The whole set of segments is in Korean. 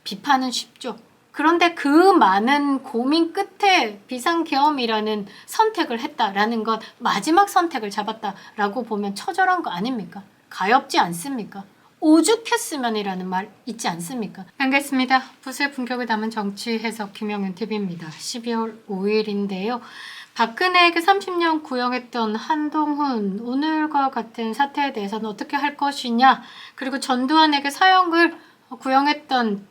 비판은 쉽죠. 그런데 그 많은 고민 끝에 비상계엄이라는 선택을 했다라는 건 마지막 선택을 잡았다라고 보면 처절한 거 아닙니까? 가엾지 않습니까? 오죽했으면이라는 말 있지 않습니까? 반갑습니다. 붓의 품격을 담은 정치 해석 김영윤 TV입니다. 12월 5일인데요. 박근혜에게 30년 구형했던 한동훈, 오늘과 같은 사태에 대해서는 어떻게 할 것이냐, 그리고 전두환에게 사형을 구형했던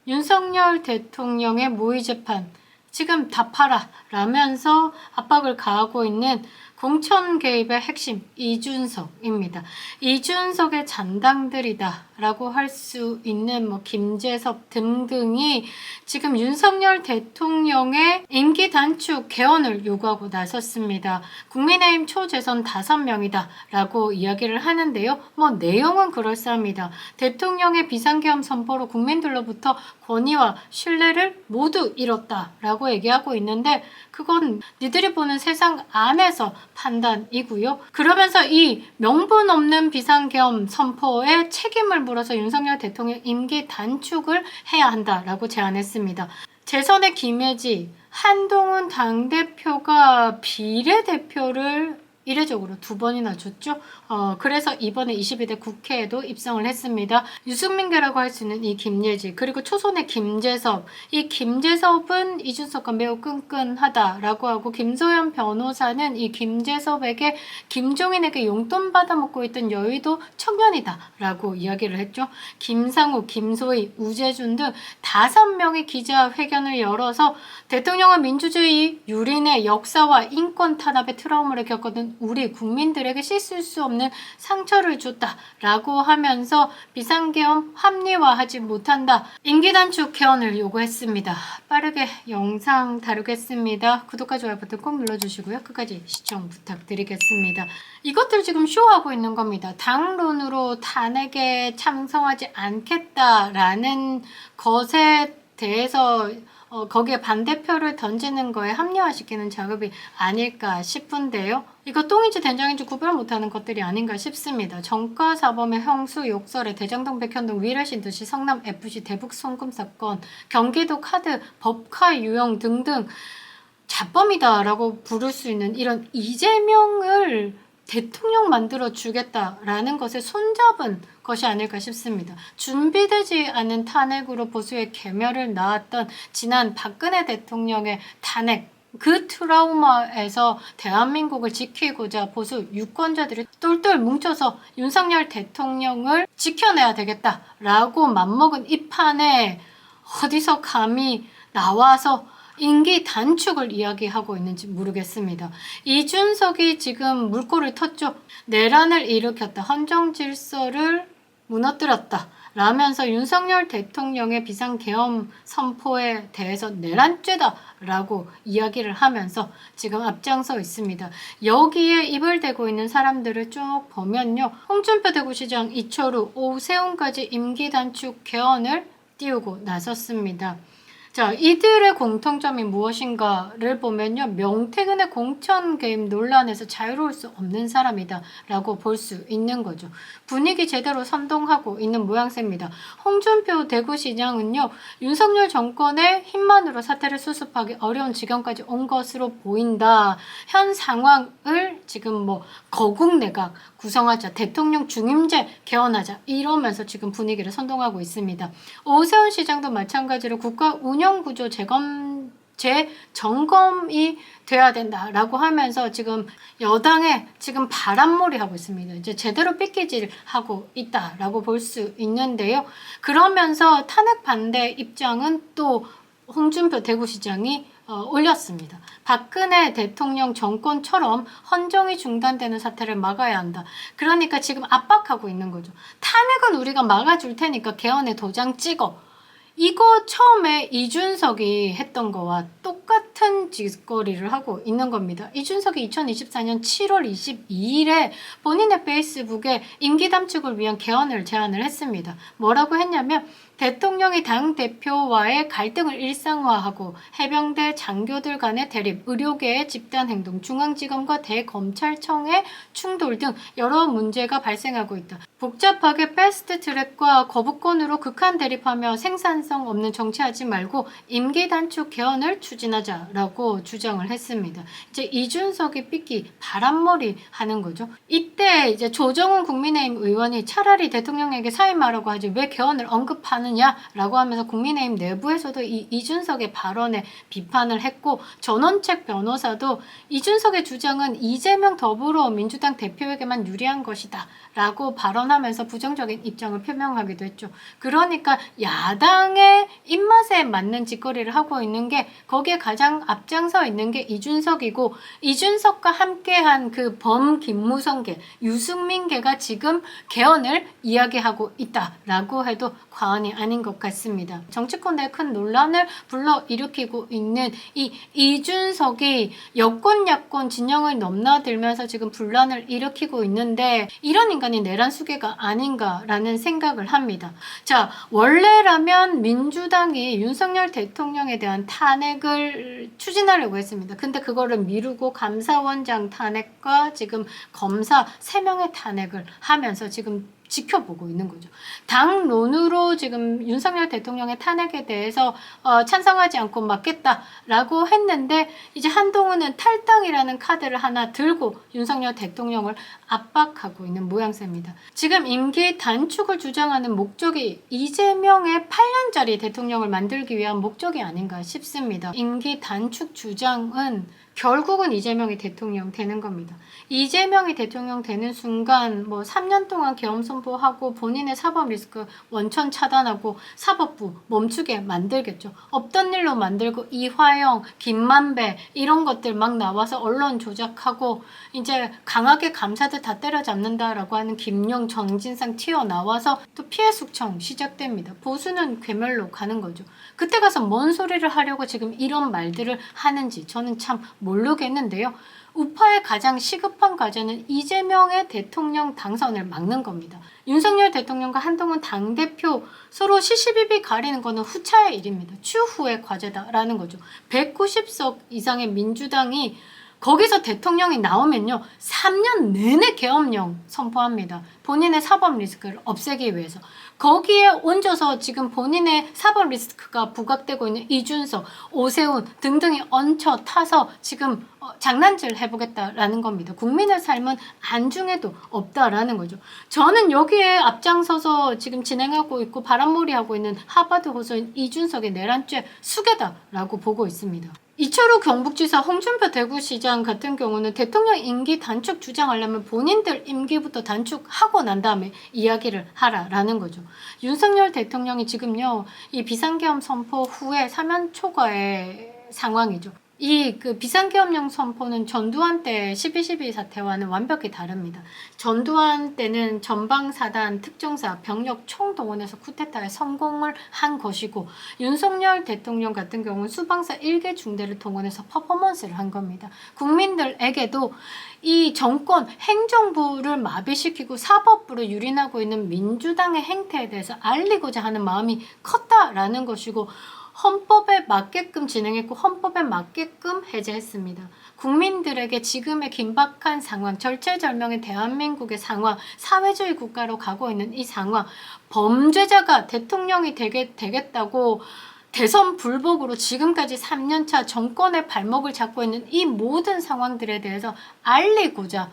윤석열 대통령의 모의재판 지금 답하라 라면서 압박을 가하고 있는 공천 개입의 핵심 이준석입니다. 이준석의 잔당들이다 라고 할 수 있는 김재섭 등등이 지금 윤석열 대통령의 임기 단축 개헌을 요구하고 나섰습니다. 국민의힘 초재선 5명이다 라고 이야기를 하는데요. 내용은 그럴싸합니다. 대통령의 비상계엄 선포로 국민들로부터 권위와 신뢰를 모두 잃었다 라고 얘기하고 있는데, 그건 니들이 보는 세상 안에서 판단이고요. 그러면서 이 명분 없는 비상계엄 선포에 책임을 물어서 윤석열 대통령 임기 단축을 해야 한다라고 제안했습니다. 재선의 김혜지, 한동훈 당대표가 비례대표를 이례적으로 2번이나 줬죠. 그래서 이번에 22대 국회에도 입성을 했습니다. 유승민계라고 할 수 있는 이 김예지, 그리고 초선의 김재섭. 이 김재섭은 이준석과 매우 끈끈하다라고 하고, 김소연 변호사는 이 김재섭에게 김종인에게 용돈 받아먹고 있던 여의도 청년이다라고 이야기를 했죠. 김상우, 김소희, 우재준 등 5명의 기자회견을 열어서 대통령은 민주주의 유린의 역사와 인권 탄압의 트라우마를 겪었던 우리 국민들에게 씻을 수 없는 상처를 줬다라고 하면서 비상계엄 합리화하지 못한다, 임기 단축 개헌을 요구했습니다. 빠르게 영상 다루겠습니다. 구독과 좋아요 버튼 꼭 눌러주시고요. 끝까지 시청 부탁드리겠습니다. 이것들 지금 쇼하고 있는 겁니다. 당론으로 탄핵에 찬성하지 않겠다라는 것에 대해서 거기에 반대표를 던지는 거에 합리화시키는 작업이 아닐까 싶은데요. 이거 똥인지 된장인지 구별 못하는 것들이 아닌가 싶습니다. 정가사범의 형수 욕설에 대장동 백현동 위례신 듯이 성남FC 대북 송금 사건, 경기도 카드 법카 유형 등등 자범이다라고 부를 수 있는 이런 이재명을 대통령 만들어 주겠다라는 것에 손잡은 것이 아닐까 싶습니다. 준비되지 않은 탄핵으로 보수의 괴멸을 낳았던 지난 박근혜 대통령의 탄핵, 그 트라우마에서 대한민국을 지키고자 보수 유권자들이 똘똘 뭉쳐서 윤석열 대통령을 지켜내야 되겠다라고 맘먹은 이 판에 어디서 감히 나와서 임기 단축을 이야기하고 있는지 모르겠습니다. 이준석이 지금 물꼬를 텄죠. 내란을 일으켰다, 헌정 질서를 무너뜨렸다 라면서 윤석열 대통령의 비상계엄 선포에 대해서 내란죄다 라고 이야기를 하면서 지금 앞장서 있습니다. 여기에 입을 대고 있는 사람들을 쭉 보면요, 홍준표 대구시장, 이철우, 오세훈까지 임기 단축 개헌을 띄우고 나섰습니다. 자, 이들의 공통점이 무엇인가를 보면요, 명태균의 공천 개입 논란에서 자유로울 수 없는 사람이다 라고 볼 수 있는 거죠. 분위기 제대로 선동하고 있는 모양새입니다. 홍준표 대구시장은요, 윤석열 정권의 힘만으로 사태를 수습하기 어려운 지경까지 온 것으로 보인다. 현 상황을 지금 거국내각 구성하자, 대통령 중임제 개헌하자 이러면서 지금 분위기를 선동하고 있습니다. 오세훈 시장도 마찬가지로 국가 운영구조 재점검이 돼야 된다라고 하면서 지금 여당에 지금 바람몰이 하고 있습니다. 이제 제대로 삐끼질 하고 있다라고 볼 수 있는데요. 그러면서 탄핵 반대 입장은 또 홍준표 대구시장이 올렸습니다. 박근혜 대통령 정권처럼 헌정이 중단되는 사태를 막아야 한다. 그러니까 지금 압박하고 있는 거죠. 탄핵은 우리가 막아줄 테니까 개헌에 도장 찍어. 이거 처음에 이준석이 했던 거와 똑같은 똑같은 짓거리를 하고 있는 겁니다. 이준석이 2024년 7월 22일에 본인의 페이스북에 임기 단축을 위한 개헌을 제안을 했습니다. 뭐라고 했냐면 대통령이 당대표와의 갈등을 일상화하고 해병대 장교들 간의 대립, 의료계의 집단행동, 중앙지검과 대검찰청의 충돌 등 여러 문제가 발생하고 있다. 복잡하게 패스트트랙과 거부권으로 극한 대립하며 생산성 없는 정치하지 말고 임기 단축 개헌을 추진하자라고 주장을 했습니다. 이제 이준석이 삐끼 바람머리 하는 거죠. 이때 이제 조정훈 국민의힘 의원이 차라리 대통령에게 사임하라고 하지 왜 개헌을 언급하느냐라고 하면서 국민의힘 내부에서도 이준석의 발언에 비판을 했고, 전원책 변호사도 이준석의 주장은 이재명 더불어민주당 대표에게만 유리한 것이다 라고 발언하면서 부정적인 입장을 표명하기도 했죠. 그러니까 야당의 입맛에 맞는 짓거리를 하고 있는 게, 거기에 가장 앞장서 있는 게 이준석이고, 이준석과 함께한 그 범김무성계, 유승민계가 지금 개헌을 이야기하고 있다라고 해도 과언이 아닌 것 같습니다. 정치권 내 큰 논란을 불러일으키고 있는 이 이준석이 여권 야권 진영을 넘나들면서 지금 분란을 일으키고 있는데, 이런 인간이 내란 수계가 아닌가라는 생각을 합니다. 자, 원래라면 민주당이 윤석열 대통령에 대한 탄핵을 추진하려고 했습니다. 근데 그거를 미루고 감사원장 탄핵과 지금 검사 3명의 탄핵을 하면서 지금 지켜보고 있는 거죠. 당론으로 지금 윤석열 대통령의 탄핵에 대해서 찬성하지 않고 막겠다라고 했는데, 이제 한동훈은 탈당이라는 카드를 하나 들고 윤석열 대통령을 압박하고 있는 모양새입니다. 지금 임기 단축을 주장하는 목적이 이재명의 8년짜리 대통령을 만들기 위한 목적이 아닌가 싶습니다. 임기 단축 주장은 결국은 이재명이 대통령 되는 겁니다. 이재명이 대통령 되는 순간 3년 동안 계엄 선포하고 본인의 사법 리스크 원천 차단하고 사법부 멈추게 만들겠죠. 없던 일로 만들고 이화영, 김만배 이런 것들 막 나와서 언론 조작하고, 이제 강하게 감사들 다 때려잡는다라고 하는 김용, 정진상 튀어나와서 또 피해 숙청 시작됩니다. 보수는 괴멸로 가는 거죠. 그때 가서 뭔 소리를 하려고 지금 이런 말들을 하는지 저는 참 모르겠는데요. 우파의 가장 시급한 과제는 이재명의 대통령 당선을 막는 겁니다. 윤석열 대통령과 한동훈 당대표 서로 시시비비 가리는 거는 후차의 일입니다. 추후의 과제다라는 거죠. 190석 이상의 민주당이 거기서 대통령이 나오면요, 3년 내내 계엄령 선포합니다. 본인의 사법 리스크를 없애기 위해서. 거기에 얹어서 지금 본인의 사법 리스크가 부각되고 있는 이준석, 오세훈 등등이 얹혀 타서 지금 장난질 해보겠다라는 겁니다. 국민의 삶은 안중에도 없다라는 거죠. 저는 여기에 앞장서서 지금 진행하고 있고 바람몰이하고 있는 하버드 호소인 이준석의 내란죄 수괴다라고 보고 있습니다. 이철우 경북지사, 홍준표 대구시장 같은 경우는 대통령 임기 단축 주장하려면 본인들 임기부터 단축하고 난 다음에 이야기를 하라라는 거죠. 윤석열 대통령이 지금요, 이 비상계엄 선포 후에 사면 초과의 상황이죠. 이 비상계엄령 선포는 전두환 때 12.12 사태와는 완벽히 다릅니다. 전두환 때는 전방사단 특정사 병력 총동원해서 쿠데타에 성공을 한 것이고, 윤석열 대통령 같은 경우는 수방사 1개 중대를 동원해서 퍼포먼스를 한 겁니다. 국민들에게도 이 정권 행정부를 마비시키고 사법부를 유린하고 있는 민주당의 행태에 대해서 알리고자 하는 마음이 컸다라는 것이고, 헌법에 맞게끔 진행했고 헌법에 맞게끔 해제했습니다. 국민들에게 지금의 긴박한 상황, 절체절명의 대한민국의 상황, 사회주의 국가로 가고 있는 이 상황, 범죄자가 대통령이 되겠다고 대선 불복으로 지금까지 3년차 정권의 발목을 잡고 있는 이 모든 상황들에 대해서 알리고자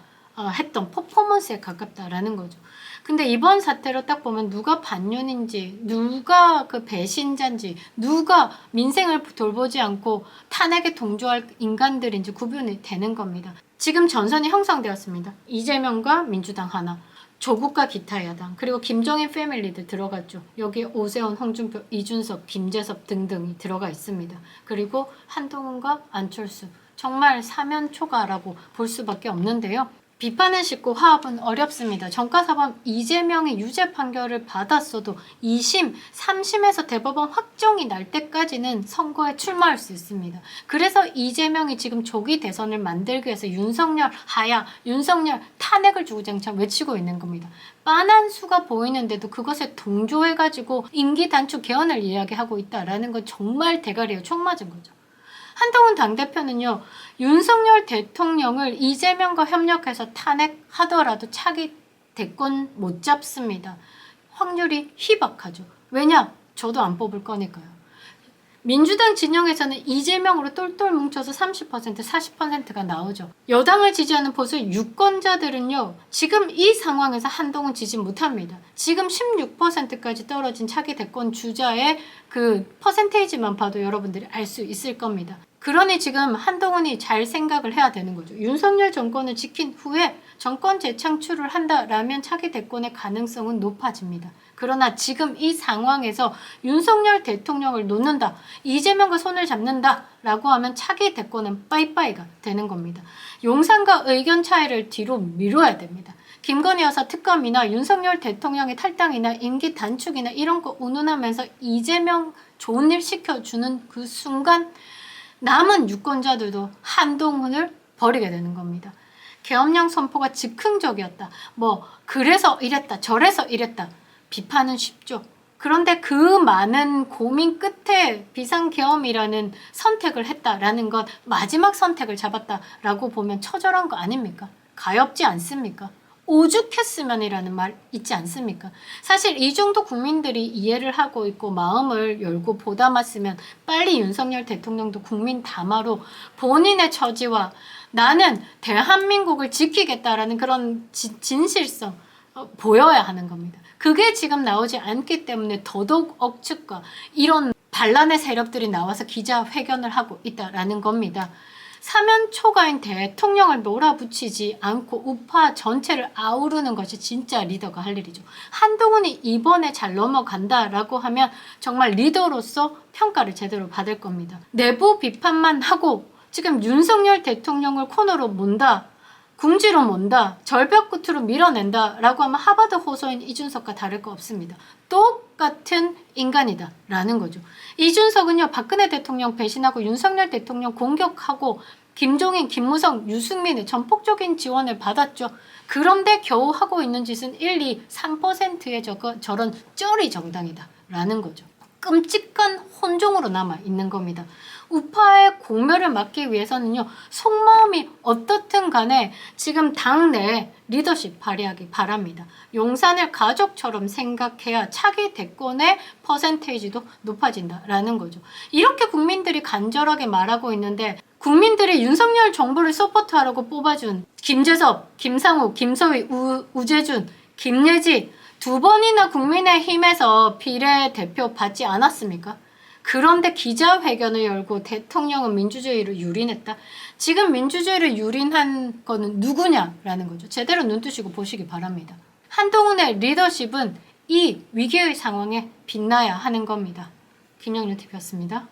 했던 퍼포먼스에 가깝다라는 거죠. 근데 이번 사태로 딱 보면 누가 반윤인지, 누가 배신자인지, 누가 민생을 돌보지 않고 탄핵에 동조할 인간들인지 구분이 되는 겁니다. 지금 전선이 형성되었습니다. 이재명과 민주당 하나, 조국과 기타 야당, 그리고 김정인 패밀리들 들어갔죠. 여기에 오세훈, 홍준표, 이준석, 김재섭 등등이 들어가 있습니다. 그리고 한동훈과 안철수, 정말 사면 초과라고 볼 수밖에 없는데요. 비판은 쉽고 화합은 어렵습니다. 전과사범 이재명이 유죄 판결을 받았어도 2심, 3심에서 대법원 확정이 날 때까지는 선거에 출마할 수 있습니다. 그래서 이재명이 지금 조기 대선을 만들기 위해서 윤석열 하야, 윤석열 탄핵을 주구장창 외치고 있는 겁니다. 빤한 수가 보이는데도 그것에 동조해가지고 임기 단축 개헌을 이야기하고 있다라는 건 정말 대가리에 총 맞은 거죠. 한동훈 당대표는요, 윤석열 대통령을 이재명과 협력해서 탄핵하더라도 차기 대권 못 잡습니다. 확률이 희박하죠. 왜냐? 저도 안 뽑을 거니까요. 민주당 진영에서는 이재명으로 똘똘 뭉쳐서 30%, 40%가 나오죠. 여당을 지지하는 보수 유권자들은요, 지금 이 상황에서 한동훈 지지 못합니다. 지금 16%까지 떨어진 차기 대권 주자의 그 퍼센테이지만 봐도 여러분들이 알 수 있을 겁니다. 그러니 지금 한동훈이 잘 생각을 해야 되는 거죠. 윤석열 정권을 지킨 후에 정권 재창출을 한다라면 차기 대권의 가능성은 높아집니다. 그러나 지금 이 상황에서 윤석열 대통령을 놓는다, 이재명과 손을 잡는다라고 하면 차기 대권은 빠이빠이가 되는 겁니다. 용산과 의견 차이를 뒤로 미뤄야 됩니다. 김건희 여사 특검이나 윤석열 대통령의 탈당이나 임기 단축이나 이런 거 운운하면서 이재명 좋은 일 시켜주는 그 순간 남은 유권자들도 한동훈을 버리게 되는 겁니다. 계엄령 선포가 즉흥적이었다. 그래서 이랬다, 저래서 이랬다. 비판은 쉽죠. 그런데 그 많은 고민 끝에 비상계엄이라는 선택을 했다라는 것, 마지막 선택을 잡았다라고 보면 처절한 거 아닙니까? 가엾지 않습니까? 오죽했으면이라는 말 있지 않습니까? 사실 이 정도 국민들이 이해를 하고 있고 마음을 열고 보담았으면 빨리 윤석열 대통령도 국민 담화로 본인의 처지와 나는 대한민국을 지키겠다라는 그런 진실성 보여야 하는 겁니다. 그게 지금 나오지 않기 때문에 더더욱 억측과 이런 반란의 세력들이 나와서 기자회견을 하고 있다라는 겁니다. 사면 초과인 대통령을 몰아붙이지 않고 우파 전체를 아우르는 것이 진짜 리더가 할 일이죠. 한동훈이 이번에 잘 넘어간다라고 하면 정말 리더로서 평가를 제대로 받을 겁니다. 내부 비판만 하고 지금 윤석열 대통령을 코너로 몬다, 궁지로 몬다, 절벽 끝으로 밀어낸다 라고 하면 하버드 호소인 이준석과 다를 거 없습니다. 똑같은 인간이다 라는 거죠. 이준석은요, 박근혜 대통령 배신하고 윤석열 대통령 공격하고 김종인, 김무성, 유승민의 전폭적인 지원을 받았죠. 그런데 겨우 하고 있는 짓은 1, 2, 3%의 저런 쩌리 정당이다 라는 거죠. 끔찍한 혼종으로 남아 있는 겁니다. 우파의 공멸을 막기 위해서는요, 속마음이 어떻든 간에 지금 당내 리더십 발휘하기 바랍니다. 용산을 가족처럼 생각해야 차기 대권의 퍼센테이지도 높아진다라는 거죠. 이렇게 국민들이 간절하게 말하고 있는데 국민들이 윤석열 정부를 서포트하라고 뽑아준 김재섭, 김상우, 김서희, 우재준, 김예지 2번이나 국민의힘에서 비례대표 받지 않았습니까? 그런데 기자회견을 열고 대통령은 민주주의를 유린했다. 지금 민주주의를 유린한 거는 누구냐라는 거죠. 제대로 눈 뜨시고 보시기 바랍니다. 한동훈의 리더십은 이 위기의 상황에 빛나야 하는 겁니다. 김영윤 TV였습니다.